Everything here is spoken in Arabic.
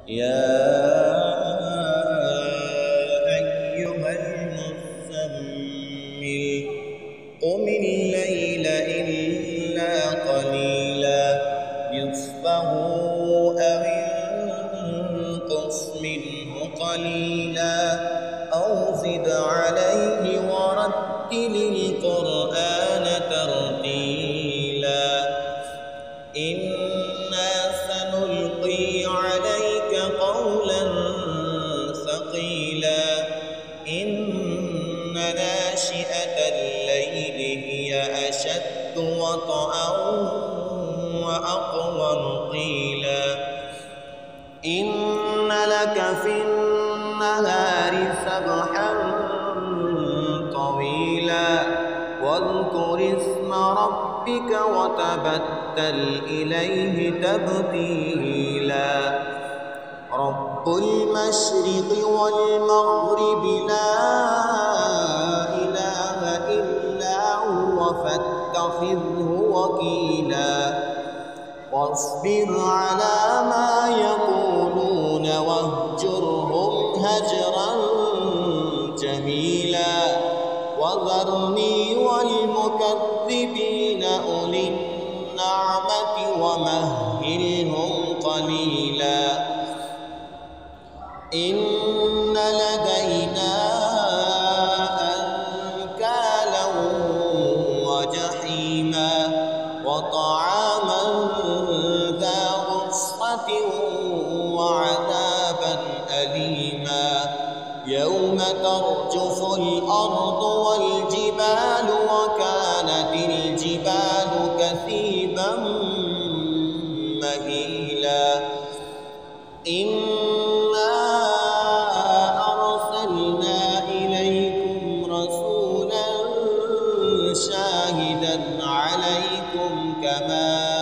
يا أيها المزمل قم الليل إلا قليلا نصفه أو انقص منه قليلا أو زد عليه ورتل القرآن ترتيلا إنا سنلقي عليك قولا ثقيلا إن ناشئة الليل هي أشد وطئا وأقوم قيلا إن لك في النهار سبحا طويلا واذكر اسم ربك وتبتل إليه تبتيلا رب المشرق والمغرب لا إله إلا هو فاتخذه وكيلا واصبر على ما يقولون واهجرهم هجرا جميلا وذرني والمكذبين أولي النعمة ومهلهم قليلا إن لدينا أنكالا وجحيما وطعاما ذا غصة وعذابا أليما يوم ترجف الأرض والجبال وكانت الجبال كثيبا مهيلا إنا أرسلنا إليكم رسولا شاهدا عليكم كما